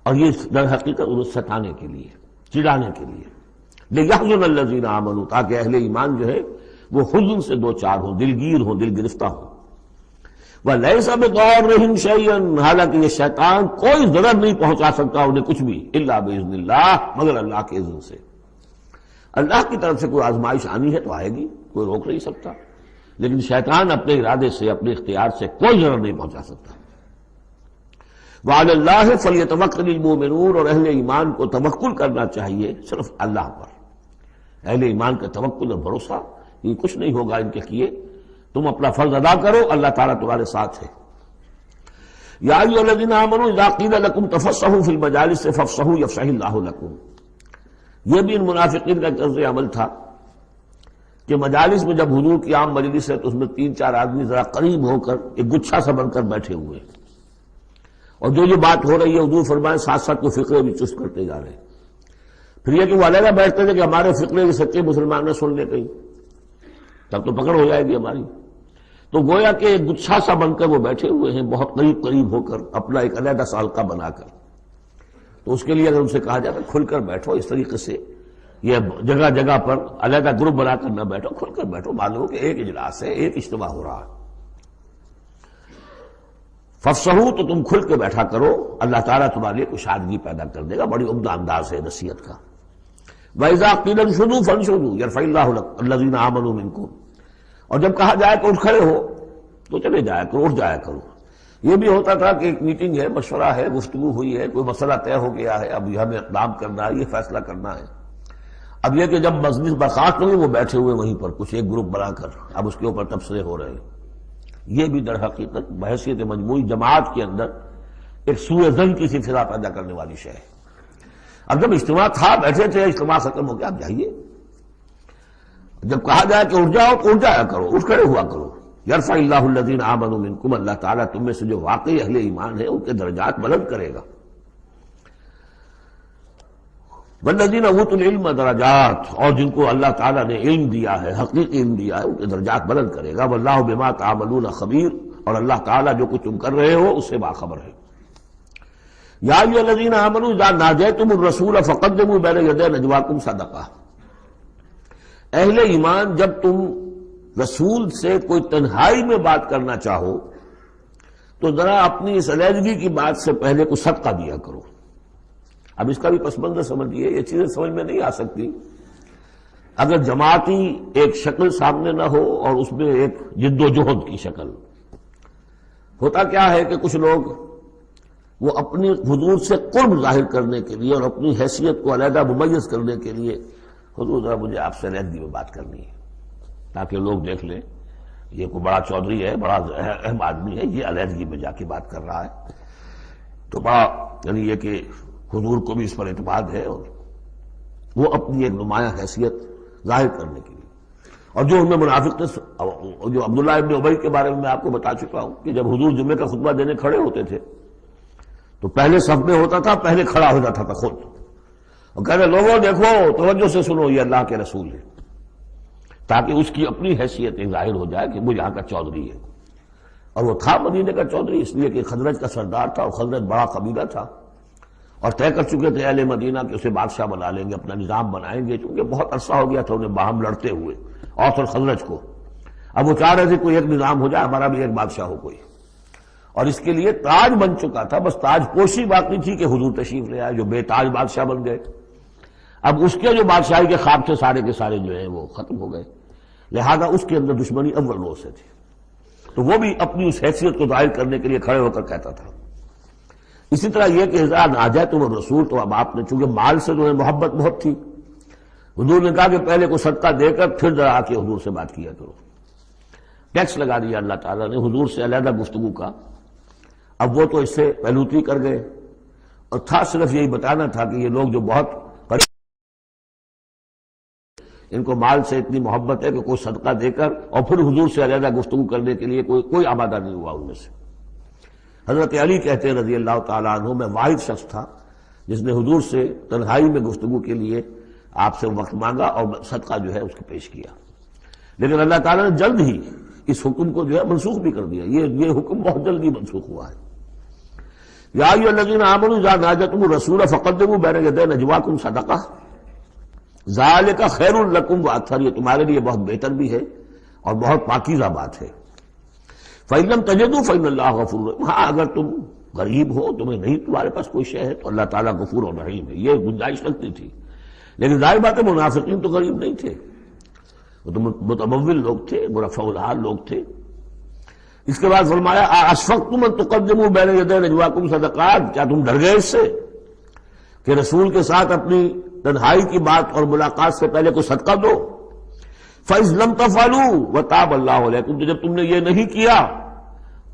اور یہ در حقیقت انہیں ستانے کے لیے، چڑھانے کے لیے۔ لِيَحْزُنَ الَّذِينَ آمَنُوا، تاکہ اہل ایمان جو ہے وہ حزن سے دو چار ہوں، دلگیر ہوں، دل گرفتہ ہوں۔ وَلَيْسَ بِضَارِّهِمْ شَيْئًا، حالانکہ یہ شیطان کوئی ضرر نہیں پہنچا سکتا انہیں کچھ بھی، إِلَّا بِإِذْنِ اللَّهِ، مگر اللہ کے اذن سے۔ اللہ کی طرف سے کوئی آزمائش آنی ہے تو آئے گی، کوئی روک نہیں سکتا، لیکن شیطان اپنے ارادے سے، اپنے اختیار سے کوئی ضرر نہیں پہنچا سکتا۔ وَعَلَى اللَّهِ فَلْيَتَوَكَّلِ الْمُؤْمِنُونَ، اور اہل ایمان کو توکل کرنا چاہیے صرف اللہ پر۔ اہل ایمان کا توکل اور بھروسہ، یہ کچھ نہیں ہوگا ان کے کیے، تم اپنا فرض ادا کرو، اللہ تعالیٰ تمہارے ساتھ ہے۔ یا ایھا الذین آمنوا اذا قیل لکم تفصحوا فی المجالس فافصحوا یفصح اللہ لکم، یہ بھی ان منافقین کا طرز عمل تھا کہ مجالس میں جب حضور کی عام مجلس ہے تو اس میں 3-4 آدمی ذرا قریب ہو کر ایک گچھا سا بن کر بیٹھے ہوئے، اور جو بات ہو رہی ہے حضور فرمائے ساتھ ساتھ وہ فقرے بھی چست کرتے جا رہے ہیں۔ پھر یہ کہ وہ علیحدہ بیٹھتے تھے کہ ہمارے فقرے کے سچے مسلمان نہ سن لے کہیں، تب تو پکڑ ہو جائے گی ہماری۔ تو گویا کہ ایک گچھا سا بن کر وہ بیٹھے ہوئے ہیں، بہت قریب قریب ہو کر، اپنا ایک علیحدہ سالقہ بنا کر۔ تو اس کے لیے اگر ان سے کہا جاتا کھل کر بیٹھو، اس طریقے سے یہ جگہ جگہ پر علیحدہ گروپ بنا کر نہ بیٹھو، کھل کر بیٹھو، معلوم ہو کہ ایک اجلاس ہے، ایک اجتماع ہو رہا ہے۔ فافصحوا تو تم کھل کے بیٹھا کرو، اللہ تعالیٰ تمہارے لیے کشادگی پیدا کر دے گا۔ بڑی عمدہ انداز ہے نصیحت کا۔ وَإِذَا قِيلَ انشُزُوا فَانشُزُوا يَرْفَعِ اللَّهُ الَّذِينَ آمَنُوا مِنكُمْ، اور جب کہا جائے کہ اٹھ کھڑے ہو تو چلے جایا کرو، اٹھ جایا کرو۔ یہ بھی ہوتا تھا کہ ایک میٹنگ ہے، مشورہ ہے، گفتگو ہوئی ہے، کوئی مسئلہ طے ہو گیا ہے، اب ہمیں اقدام کرنا ہے، یہ فیصلہ کرنا ہے۔ اب یہ کہ جب مجلس برخاست ہوئی وہ بیٹھے ہوئے وہیں پر کچھ ایک گروپ بنا کر اب اس کے اوپر تبصرے ہو رہے ہیں، یہ بھی در حقیقت بحیثیت مجموعی جماعت کے اندر ایک سوء ظن کی سی فضا پیدا کرنے والی شے ہے۔ اب جب اجتماع تھا، بیٹھے تھے، اجتماع ختم ہو گیا، اب جائیے۔ جب کہا جائے کہ اٹھ جاؤ تو اٹھ جایا کرو، اٹھ کھڑے ہوا کرو۔ یرفع اللہ الذین آمنوا منکم، اللہ تعالیٰ تم میں سے جو واقعی اہل ایمان ہے ان کے درجات بلند کرے گا۔ والذین اوتوا العلم درجات، اور جن کو اللہ تعالیٰ نے علم دیا ہے، حقیقی علم دیا ہے، ان کے درجات بلند کرے گا۔ واللہ بما تعملون خبیر، اور اللہ تعالیٰ جو کچھ تم کر رہے ہو اس سے باخبر ہے۔ یا ایھا الذین آمنوا اذا ناجیتم الرسول فقدموا بین یدی نجواکم صدقہ، اہل ایمان جب تم رسول سے کوئی تنہائی میں بات کرنا چاہو تو ذرا اپنی اس علیحدگی کی بات سے پہلے کو صدقہ دیا کرو۔ اب اس کا بھی پس منظر سمجھیے، یہ چیزیں سمجھ میں نہیں آ سکتی اگر جماعتی ایک شکل سامنے نہ ہو اور اس میں ایک جد و جہد کی شکل۔ ہوتا کیا ہے کہ کچھ لوگ وہ اپنی حضور سے قرب ظاہر کرنے کے لیے اور اپنی حیثیت کو علیحدہ ممیز کرنے کے لیے، حضور ذرا مجھے آپ سے علیحدگی میں بات کرنی ہے تاکہ لوگ دیکھ لیں یہ کوئی بڑا چودھری ہے، بڑا اہم آدمی ہے، یہ علیحدگی میں جا کے بات کر رہا ہے، تو بڑا یعنی یہ کہ حضور کو بھی اس پر اعتماد ہے، اور وہ اپنی ایک نمایاں حیثیت ظاہر کرنے کے لیے۔ اور جو ان میں منافق تھے، جو عبداللہ ابن ابی کے بارے میں آپ کو بتا چکا ہوں کہ جب حضور جمعے کا خطبہ دینے کھڑے ہوتے تھے تو پہلے صف میں ہوتا تھا، پہلے کھڑا ہو جاتا تھا خود، اور کہہ رہے لوگوں دیکھو توجہ سے سنو، یہ اللہ کے رسول ہے، تاکہ اس کی اپنی حیثیت ظاہر ہو جائے کہ وہ یہاں کا چودھری ہے۔ اور وہ تھا مدینے کا چودھری اس لیے کہ خزرج کا سردار تھا، اور خزرج بڑا قبیلہ تھا، اور طے کر چکے تھے اہل مدینہ کہ اسے بادشاہ بنا لیں گے، اپنا نظام بنائیں گے، چونکہ بہت عرصہ ہو گیا تھا انہیں باہم لڑتے ہوئے اوس اور خزرج کو۔ اب وہ چاہ رہے تھے کوئی ایک نظام ہو جائے، ہمارا بھی ایک بادشاہ ہو کوئی، اور اس کے لیے تاج بن چکا تھا، بس تاج پوشی باقی تھی کہ حضور تشریف لے آئے جو بے تاج بادشاہ بن گئے۔ اب اس کے جو بادشاہی کے خواب تھے سارے کے سارے جو ہیں وہ ختم ہو گئے، لہذا اس کے اندر دشمنی اول روز سے تھی، تو وہ بھی اپنی اس حیثیت کو ظاہر کرنے کے لیے کھڑے ہو کر کہتا تھا۔ اسی طرح یہ کہ اذا ناجیتم الرسول، تو اب آپ نے چونکہ مال سے جو ہے محبت بہت تھی، حضور نے کہا کہ پہلے کو صدقہ دے کر پھر ذرا آ کے حضور سے بات کیا کرو۔ ٹیکس لگا دیا اللہ تعالیٰ نے حضور سے علیحدہ گفتگو کا۔ اب وہ تو اس سے پہلوتی کر گئے، اور تھا صرف یہی بتانا تھا کہ یہ لوگ جو بہت ان کو مال سے اتنی محبت ہے کہ کوئی صدقہ دے کر اور پھر حضور سے علیحدہ گفتگو کرنے کے لیے کوئی آمادہ نہیں ہوا ان میں سے۔ حضرت علی کہتے ہیں رضی اللہ تعالیٰ عنہ، میں واحد شخص تھا جس نے حضور سے تنہائی میں گفتگو کے لیے آپ سے وقت مانگا اور صدقہ جو ہے اس کو پیش کیا، لیکن اللہ تعالیٰ نے جلد ہی اس حکم کو جو ہے منسوخ بھی کر دیا۔ یہ حکم بہت جلدی منسوخ ہوا ہے۔ یا ایھا الذین آمنوا اذا ناجیتم الرسول فقدموا بین یدی نجواکم صدقہ ذالک خیر لکم واطہر، یہ تمہارے لیے بہت بہتر بھی ہے اور بہت پاکیزہ بات ہے۔ فإن لم تجدوا فإن اللہ غفور رحیم، ہاں اگر تم غریب ہو، تمہیں نہیں تمہارے پاس کوئی شے ہے تو اللہ تعالیٰ غفور اور رحیم ہے، یہ گنجائش رکھتی تھی۔ لیکن ظاہر بات ہے منافقین تو غریب نہیں تھے، وہ تو متمول لوگ تھے، مرفع الحال لوگ تھے۔ اس کے بعد فرمایا اشفقتم ان تقدموا بین یدی نجواکم صدقات، کیا تم ڈر گئے اس سے کہ رسول کے ساتھ اپنی تنہائی کی بات اور ملاقات سے پہلے کو صدقہ دو؟ فَإِذْ لَمْ تَفْعَلُوا وَتَابَ اللَّهُ عَلَيْكُمْ، تو جب تم نے یہ نہیں کیا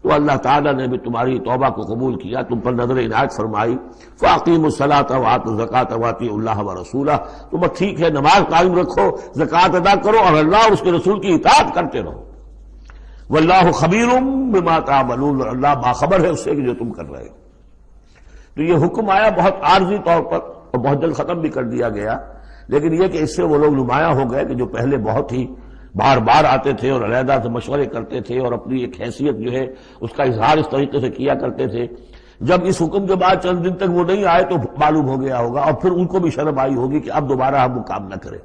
تو اللہ تعالیٰ نے بھی تمہاری توبہ کو قبول کیا، تم پر نظر عنایت فرمائی۔ فَأَقِیمُوا الصَّلَاةَ وَآتُوا الزَّکَاةَ وَأَطِیعُوا اللَّهَ وَرَسُولَهُ، تو بس ٹھیک ہے نماز قائم رکھو، زکوٰۃ ادا کرو اور اللہ اور اس کے رسول کی اطاعت کرتے رہو۔ وَاللَّهُ خَبِیرٌ بِمَا تَعْمَلُونَ، اللہ باخبر ہے اس سے کہ جو تم کر رہے ہو۔ تو یہ حکم آیا بہت عارضی طور پر اور بہت جلد ختم بھی کر دیا گیا، لیکن یہ کہ اس سے وہ لوگ نمایاں ہو گئے کہ جو پہلے بہت ہی بار بار آتے تھے اور علیحدہ سے مشورے کرتے تھے اور اپنی ایک حیثیت جو ہے اس کا اظہار اس طریقے سے کیا کرتے تھے، جب اس حکم کے بعد چند دن تک وہ نہیں آئے تو معلوم ہو گیا ہوگا اور پھر ان کو بھی شرم آئی ہوگی کہ اب دوبارہ ہم وہ کام نہ کریں۔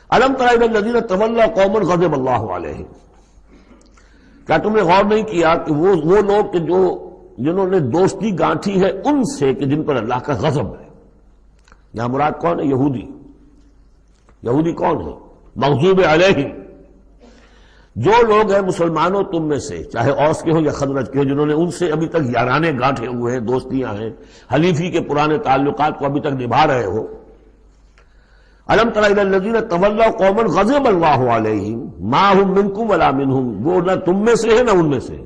الم تر الی الذین تولوا قوما غضب اللہ علیہم، کیا تم نے غور نہیں کیا کہ وہ لوگ کہ جنہوں نے دوستی گانٹھی ہے ان سے کہ جن پر اللہ کا غضب ہے. یہاں مراد کون ہے؟ یہودی کون ہے؟ مغضوب علیہم، جو لوگ ہیں مسلمانوں تم میں سے، چاہے اوس کے ہوں یا خزرج کے ہوں، جنہوں نے ان سے ابھی تک یارانے گانٹھے ہوئے ہیں، دوستیاں ہیں، حلیفی کے پرانے تعلقات کو ابھی تک نبھا رہے ہو. الم تر الی الذین تولوا قوما غضب اللہ علیہم ما هم منکم ولا منهم، وہ نہ تم میں سے ہے نہ ان میں سے.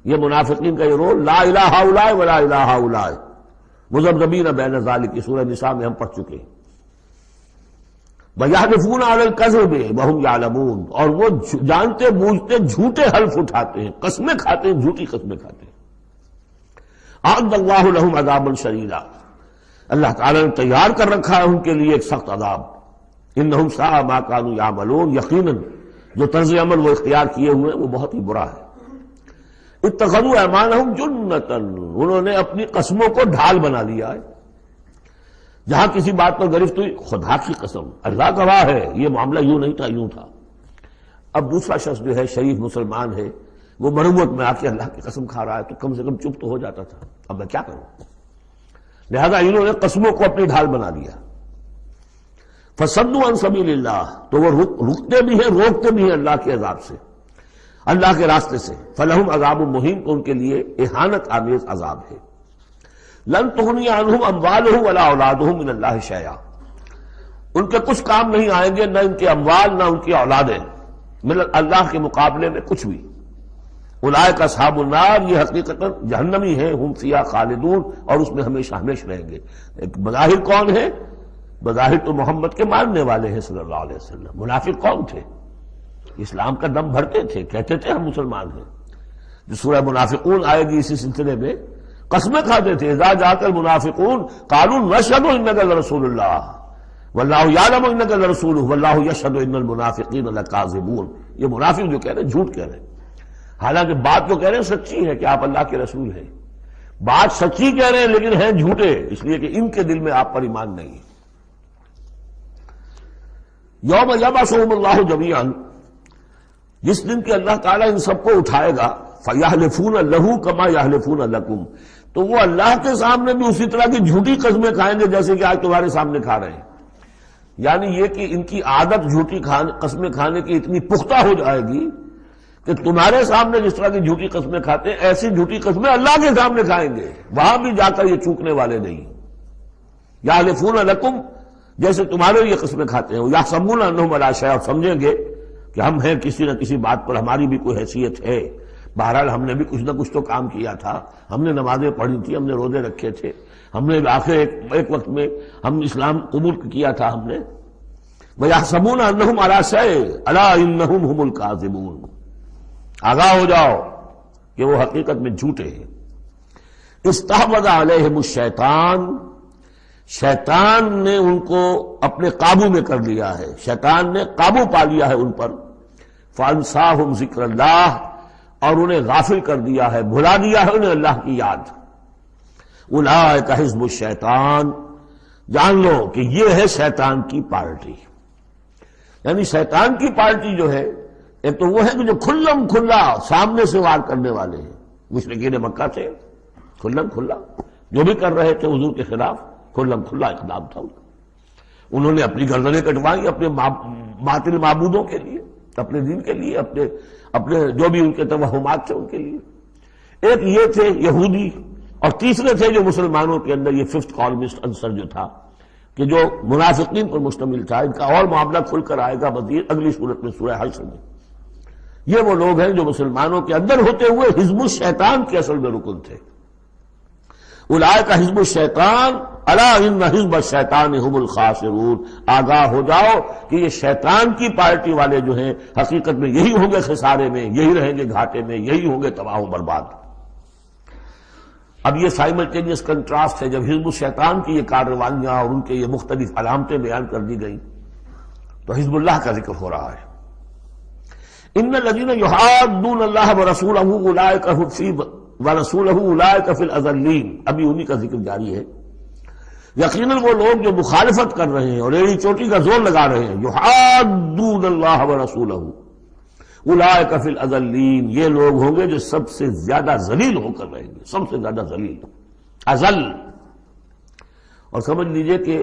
یہ منافقین کا یہ رول، لا الہ الا ولا الہ الا، مذبذبین بین ذلک، سورہ نساء میں ہم پڑھ چکے ہیں. وَيَحْلِفُونَ عَلَى الْكَذِبِ وَهُمْ يَعْلَمُونَ، اور وہ جانتے بوجھتے جھوٹے حلف اٹھاتے ہیں، قسمیں کھاتے ہیں، جھوٹی قسمیں کھاتے ہیں. أَعَدَّ اللَّهُ لَهُمْ عَذَابًا شَدِيدًا، اللہ تعالیٰ نے تیار کر رکھا ہے ان کے لیے ایک سخت عذاب. إِنَّهُمْ سَاءَ مَا كَانُوا يَعْمَلُونَ، یقیناً جو طرز عمل وہ اختیار کیے ہوئے وہ بہت ہی برا ہے. اتخذوا أيمانهم جنة، انہوں نے اپنی قسموں کو ڈھال بنا لیا ہے. جہاں کسی بات پر گرفت ہوئی، خدا کی قسم، اللہ گواہ ہے یہ معاملہ یوں نہیں تھا، یوں تھا. اب دوسرا شخص جو ہے شریف مسلمان ہے، وہ مروت میں آ کے اللہ کی قسم کھا رہا ہے تو کم سے کم چپ تو ہو جاتا تھا. اب میں کیا کروں؟ لہذا انہوں نے قسموں کو اپنی ڈھال بنا دیا. فصدوا عن سبیل اللہ، تو وہ رکتے بھی ہیں، روکتے بھی ہیں اللہ کے عذاب سے، اللہ کے راستے سے. فلہم عذاب مہین، تو ان کے لیے اہانت آمیز عذاب ہے. لن تغنی عنہم اموالہم ولا اولادہم من اللہ شیئا، ان کے کچھ کام نہیں آئیں گے، نہ ان کے اموال نہ ان کی اولادیں، من اللہ کے مقابلے میں کچھ بھی. اولئک اصحاب النار، یہ حقیقتاً جہنمی ہیں، ہم فیہا خالدون، اور اس میں ہمیشہ ہمیشہ رہیں گے. بظاہر کون ہے؟ بظاہر تو محمد کے ماننے والے ہیں صلی اللہ علیہ وسلم. منافق کون تھے؟ اسلام کا دم بھرتے تھے، کہتے تھے ہم مسلمان ہیں. جو سورہ منافقون آئے گی اسی سلسلے میں، قسمیں کھاتے تھے. اذا جاءک المنافقون قالوا نشهد انک لرسول اللہ واللہ یعلم انک لرسولہ واللہ یشهد ان المنافقین لکاذبون. یہ منافق جو کہہ رہے ہیں جھوٹ کہہ رہے ہیں، حالانکہ بات تو کہہ رہے ہیں سچی ہے کہ آپ اللہ کے رسول ہیں، بات سچی کہہ رہے ہیں لیکن ہیں جھوٹے، اس لیے کہ ان کے دل میں آپ پر ایمان نہیں ہے. یوم یبعثہم اللہ جمیعا، جس دن کہ اللہ تعالیٰ ان سب کو اٹھائے گا. فَيَحْلِفُونَ لَهُ كَمَا يَحْلِفُونَ لَكُمْ، تو وہ اللہ کے سامنے بھی اسی طرح کی جھوٹی قسمیں کھائیں گے جیسے کہ آج تمہارے سامنے کھا رہے ہیں. یعنی یہ کہ ان کی عادت جھوٹی قسمیں کھانے کی اتنی پختہ ہو جائے گی کہ تمہارے سامنے جس طرح کی جھوٹی قسمیں کھاتے ہیں ایسی جھوٹی قسمیں اللہ کے سامنے کھائیں گے، وہاں بھی جا کر یہ چوکنے والے نہیں. یحلفون لکم، جیسے تمہارے یہ قسمیں کھاتے ہیں. یحسبون انہم علی شیء، سمجھیں گے کہ ہم ہیں کسی نہ کسی بات پر، ہماری بھی کوئی حیثیت ہے. بہرحال ہم نے بھی کچھ نہ کچھ تو کام کیا تھا، ہم نے نمازیں پڑھی تھی، ہم نے روزے رکھے تھے، ہم نے آخر ایک وقت میں ہم اسلام قبول کیا تھا ہم نے. وَيَحْسَبُونَ أَنَّهُمْ عَلَىٰ شَيْءٍ أَلَا إِنَّهُمْ هُمُ الْكَاذِبُونَ، آگاہ ہو جاؤ کہ وہ حقیقت میں جھوٹے ہیں. استحوذ علیہم الشیطان، شیطان نے ان کو اپنے قابو میں کر لیا ہے، شیطان نے قابو پا لیا ہے ان پر. فانساہم ذکر اللہ، اور انہیں غافل کر دیا ہے، بھلا دیا ہے انہیں اللہ کی یاد. اولئک حزب الشیطان، جان لو کہ یہ ہے شیطان کی پارٹی. یعنی شیطان کی پارٹی جو ہے، ایک تو وہ ہے کہ جو کھلم کھلا سامنے سے وار کرنے والے ہیں. مشرکین مکہ تھے، کھلم کھلا جو بھی کر رہے تھے حضور کے خلاف، کھلم کھلا اقدام تھا. انہوں نے اپنی گردنیں کٹوائی اپنے باطل معبودوں کے لیے، اپنے دین کے لیے، اپنے جو بھی ان کے توہمات تھے ان کے لیے. ایک یہ تھے یہودی، اور تیسرے تھے جو مسلمانوں کے اندر یہ ففتھ کالمسٹ عنصر جو تھا کہ جو منافقین پر مشتمل تھا. ان کا اور معاملہ کھل کر آئے گا مزید اگلی صورت میں سورہ حشر میں. یہ وہ لوگ ہیں جو مسلمانوں کے اندر ہوتے ہوئے حزب الشیطان کے اصل میں رکن تھے. اولئک حزب الشیطان الا ان حزب الشیطان هم الخاسرون، آگاہ ہو جاؤ کہ یہ شیطان کی پارٹی والے جو ہیں حقیقت میں یہی ہوں گے خسارے میں، یہی رہیں گے گھاٹے میں، یہی ہوں گے تباہ و برباد. اب یہ سائملٹینیس کنٹراسٹ ہے. جب حزب الشیطان کی یہ کارروائیاں اور ان کے یہ مختلف علامتیں بیان کر دی گئی تو حزب اللہ کا ذکر ہو رہا ہے. ان الذین یحادون اللہ ورسولہ اولئک ورسولہ اولئک فی الاذلین، ابھی انہی کا ذکر جاری ہے. یقیناً وہ لوگ جو مخالفت کر رہے ہیں اور ایڑی چوٹی کا زور لگا رہے ہیں، یحادون اللہ ورسولہ، اولئک فی الاذلین، یہ لوگ ہوں گے جو سب سے زیادہ ذلیل ہو کر رہیں گے، سب سے زیادہ ذلیل، اذل۔ اور سمجھ لیجئے کہ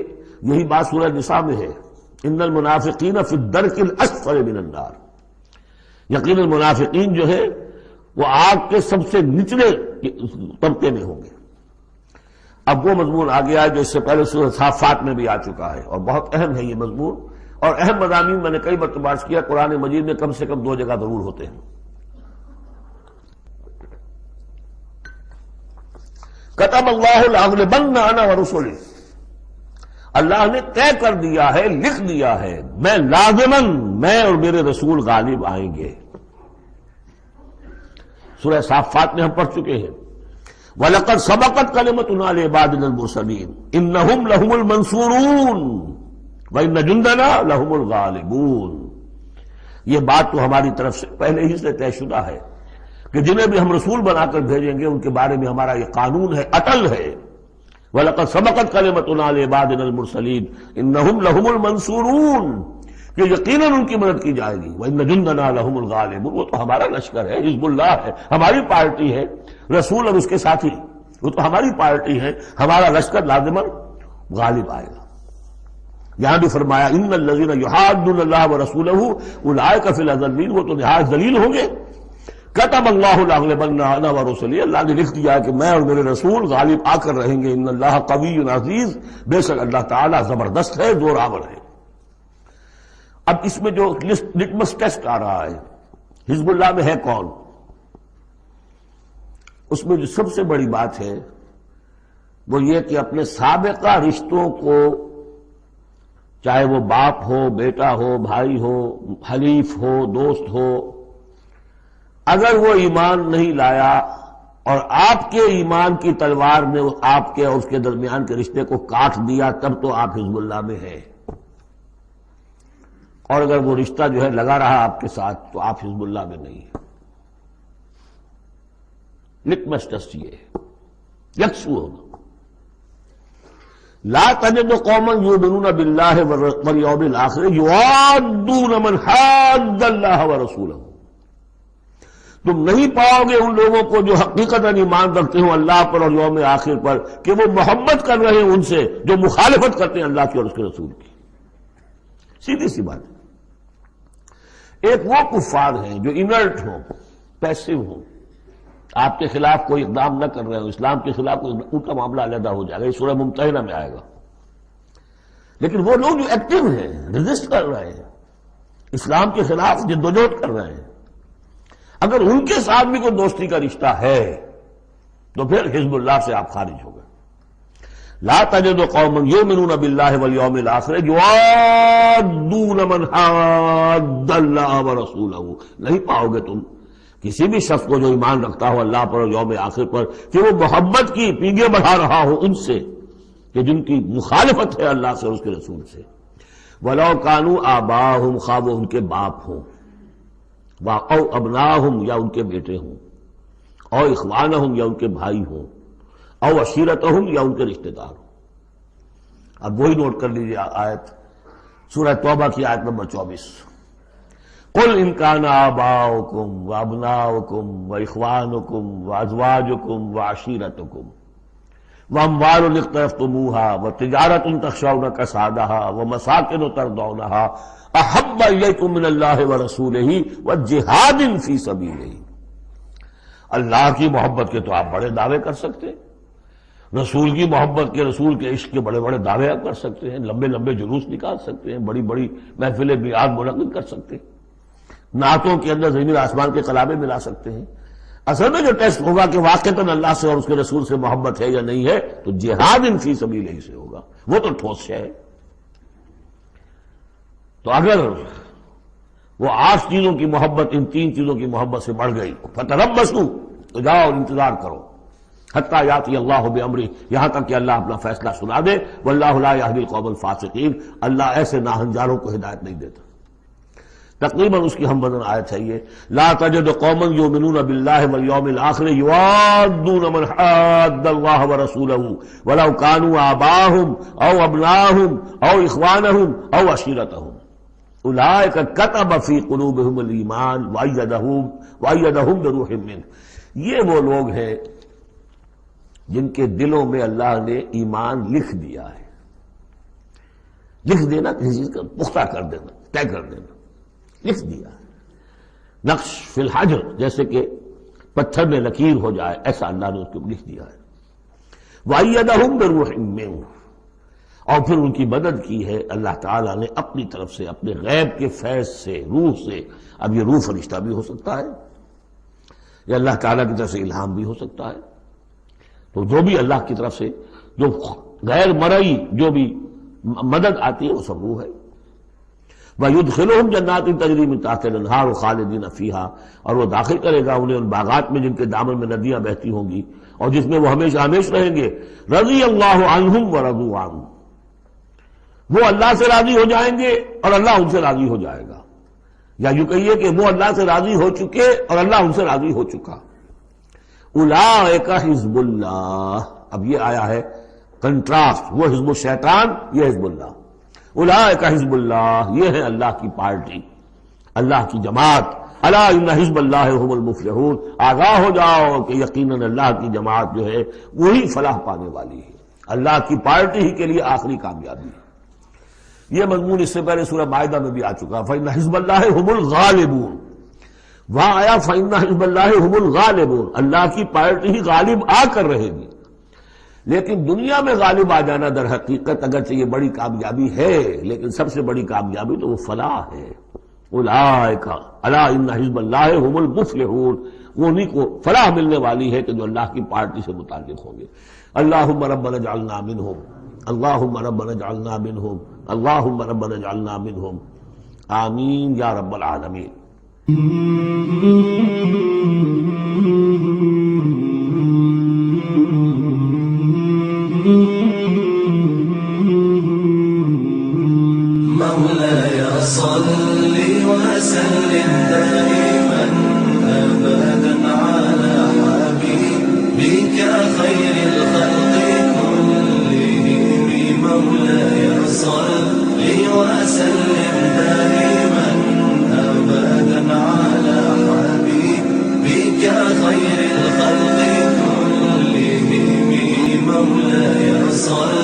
یہی بات سورہ نساء میں ہے، ان المنافقین فی الدرک الاسفل من النار، یقیناً منافقین جو ہے وہ آگ کے سب سے نچلے طبقے میں ہوں گے۔ اب وہ مضمون آ گیا ہے جو اس سے پہلے سورہ صافات میں بھی آ چکا ہے، اور بہت اہم ہے یہ مضمون، اور اہم مضامین میں نے کئی مرتبہ عرض کیا قرآن مجید میں کم سے کم 2 جگہ ضرور ہوتے ہیں۔ کتب اللہ لأغلبن انا ورسلی، اللہ نے طے کر دیا ہے، لکھ دیا ہے، میں لازماً، میں اور میرے رسول غالب آئیں گے۔ سورہ صافات میں ہم پڑھ چکے ہیں، وَلَقَدْ سَبَقَتْ كَلِمَتُنَا لِعِبَادِنَا الْمُرْسَلِينَ إِنَّهُمْ لَهُمُ الْمَنْصُورُونَ وَإِنَّ جُنْدَنَا لَهُمُ الْغَالِبُونَ۔ یہ بات تو ہماری طرف سے پہلے ہی سے طے شدہ ہے کہ جنہیں بھی ہم رسول بنا کر بھیجیں گے ان کے بارے میں ہمارا یہ قانون ہے، اٹل ہے۔ وَلَقَدْ سَبَقَتْ كَلِمَتُنَا لِعِبَادِنَا الْمُرْسَلِينَ إِنَّهُمْ لَهُمُ الْمَنْصُورُونَ، کہ یقیناً ان کی مدد کی جائے گی۔ وَإِنَّ جُنْدَنَا لَهُمُ الْغَالِبُونَ، وہ تو ہمارا لشکر ہے، حزب اللہ ہے، ہماری پارٹی ہے، رسول اور اس کے ساتھی وہ تو ہماری پارٹی ہے، ہمارا لشکر لازماً غالب آئے گا۔ یہاں بھی فرمایا ان الذین یحادون اللہ ورسولہ اولئک فی الاذلین، وہ تو نہایت ذلیل ہوں گے۔ کتب اللہ لأغلبن انا ورسلی، اللہ نے لکھ دیا کہ میں اور میرے رسول غالب آ کر رہیں گے۔ ان اللہ قوی عزیز، بے شک اللہ تعالیٰ زبردست ہے، زور آور ہے۔ اب اس میں جو لٹمس ٹیسٹ آ رہا ہے حزب اللہ میں ہے کون، اس میں جو سب سے بڑی بات ہے وہ یہ کہ اپنے سابقہ رشتوں کو، چاہے وہ باپ ہو، بیٹا ہو، بھائی ہو، حلیف ہو، دوست ہو، اگر وہ ایمان نہیں لایا اور آپ کے ایمان کی تلوار نے آپ کے اور اس کے درمیان کے رشتے کو کاٹ دیا، تب تو آپ حزب اللہ میں ہیں، اور اگر وہ رشتہ جو ہے لگا رہا آپ کے ساتھ تو آپ حزب اللہ میں نہیں ہیں۔ لٹمس ٹیسٹ یہ ہے، یکسو ہونا۔ لا تجد قوما یؤمنون باللہ والیوم الآخر یوادون من حاد اللہ ورسولہ، تم نہیں پاؤ گے ان لوگوں کو جو حقیقتاً ایمان رکھتے ہوں اللہ پر اور یوم آخر پر کہ وہ محبت کر رہے ہیں ان سے جو مخالفت کرتے ہیں اللہ کی اور اس کے رسول کی۔ سیدھی سی بات ہے۔ ایک وہ کفار ہیں جو انرٹ ہوں، پیسو ہوں، آپ کے خلاف کوئی اقدام نہ کر رہے ہوں، اسلام کے خلاف ان کا معاملہ علیحدہ ہو جائے گا، یہ سورہ ممتحنہ میں آئے گا۔ لیکن وہ لوگ جو ایکٹیو ہیں، ریزسٹ کر رہے ہیں، اسلام کے خلاف جدوجہد کر رہے ہیں، اگر ان کے ساتھ بھی کوئی دوستی کا رشتہ ہے تو پھر حزب اللہ سے آپ خارج ہو گئے۔ لا تجد قوما یؤمنون باللہ والیوم الآخر یوادون من حاد اللہ ورسولہ، نہیں پاؤ گے تم کسی بھی شخص کو جو ایمان رکھتا ہو اللہ پر اور یوم آخر پر کہ وہ محبت کی پینگیں بڑھا رہا ہو ان سے کہ جن کی مخالفت ہے اللہ سے اور اس کے رسول سے۔ وَلَوْ كَانُوا آبَاءَهُمْ، خواہ وہ ان کے باپ ہوں، او ابناہم یا ان کے بیٹے ہوں، او اخوانہم یا ان کے بھائی ہوں، او عشیرتہم یا ان کے رشتہ دار ہوں۔ اب وہی نوٹ کر لیجیے آیت سورہ توبہ کی آیت نمبر 24، قل ان کان آباؤکم وابناؤکم واخوانکم وازواجکم وعشیرتکم واموال اقترفتموها وتجارۃ تخشون کسادها ومساکن ترضونها احب الیکم من اللہ ورسولہ وجہاد فی سبیلہ۔ اللہ کی محبت کے تو آپ بڑے دعوے کر سکتے ہیں، رسول کی محبت کے، رسول کے عشق کے بڑے بڑے دعوے آپ کر سکتے ہیں، لمبے لمبے جلوس نکال سکتے ہیں، بڑی بڑی محفل بیعت منعقد کر سکتے ہیں، نعتوں کے اندر زمین آسمان کے کلامیں ملا سکتے ہیں۔ اصل میں جو ٹیسٹ ہوگا کہ واقعتاً اللہ سے اور اس کے رسول سے محبت ہے یا نہیں ہے تو جہاد فی سبیلہ سے ہوگا، وہ تو ٹھوس ہے۔ تو اگر وہ 8 چیزوں کی محبت ان 3 چیزوں کی محبت سے بڑھ گئی، فتربصوا، تو جاؤ اور انتظار کرو، حتی یاتی اللہ بامرہ، یہاں تک کہ اللہ اپنا فیصلہ سنا دے۔ واللہ لا یہدی القوم الفاسقین، اللہ ایسے ناہنجاروں کو ہدایت نہیں دیتا۔ تقریباً اس کی ہم بدن آیت ہے یہ، لا تجد قوما یؤمنون باللہ والیوم الآخر یوادون من حاد اللہ ورسولہ ولو کانوا آباءہم او ابناءہم او اخوانہم او عشیرتہم اولئک کتب فی قلوبہم الایمان وایدہم بروح منہ، یہ وہ لوگ ہیں جن کے دلوں میں اللہ نے ایمان لکھ دیا ہے۔ لکھ دینا کسی چیز کا پختہ کر دینا، طے کر دینا، لکھ دیا ہے، نقش فی الحجر، جیسے کہ پتھر میں لکیر ہو جائے، ایسا اللہ نے اس کو لکھ دیا ہے۔ وَأَيَّدَهُمْ بِرُوحٍ مِّنْهُ، اور پھر ان کی مدد کی ہے اللہ تعالیٰ نے اپنی طرف سے، اپنے غیب کے فیض سے، روح سے۔ اب یہ روح فرشتہ بھی ہو سکتا ہے، یا اللہ تعالیٰ کی طرف سے الہام بھی ہو سکتا ہے، تو جو بھی اللہ کی طرف سے جو غیر مرئی جو بھی مدد آتی ہے وہ سب روح ہے۔ وَيُدْخِلُهُمْ جَنَّاتٍ تَجْرِي مِن تَحْتِهَا الْأَنْهَارُ خَالِدِينَ فِيهَا، اور وہ داخل کرے گا انہیں ان باغات میں جن کے دامن میں ندیاں بہتی ہوں گی اور جس میں وہ ہمیشہ ہمیش رہیں گے۔ رضی اللہ عنہم ورضوا عنہ، وہ اللہ سے راضی ہو جائیں گے اور اللہ ان سے راضی ہو جائے گا، یا یوں کہیے کہ وہ اللہ سے راضی ہو چکے اور اللہ ان سے راضی ہو چکا۔ اولئک حزب اللہ، اب یہ آیا ہے کنٹراسٹ، وہ حزب الشیطان، یہ حزب اللہ۔ اولئک حزب اللہ، یہ ہے اللہ کی پارٹی، اللہ کی جماعت۔ الا ان حزب اللہ هم المفلحون، آگاہ ہو جاؤ کہ یقیناً اللہ کی جماعت جو ہے وہی فلاح پانے والی ہے، اللہ کی پارٹی ہی کے لیے آخری کامیابی ہے۔ یہ مضمون اس سے پہلے سورہ مائدہ میں بھی آ چکا، فإن حزب اللہ هم الغالبون، وہاں آیا فإن حزب اللہ هم الغالبون، اللہ کی پارٹی ہی غالب آ کر رہے گی۔ لیکن دنیا میں غالب آ جانا در حقیقت اگرچہ یہ بڑی کامیابی ہے، لیکن سب سے بڑی کامیابی تو وہ فلاح ہے۔ اولئک الا ان حزب اللہ هم المفلحون، وہ انہیں کو فلاح ملنے والی ہے کہ جو اللہ کی پارٹی سے متعلق ہوں گے۔ اللہم ربنا اجعلنا منہم، اللہم ربنا اجعلنا منہم، اللہم ربنا اجعلنا منہم، آمین یا رب العالمین۔ مولاي صل وسلم دائما أبدا على حبيبك خير الخلق كلهم، مولاي صل وسلم دائما أبدا على حبيبك خير الخلق كلهم، مولاي صل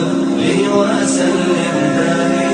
وسلم دائما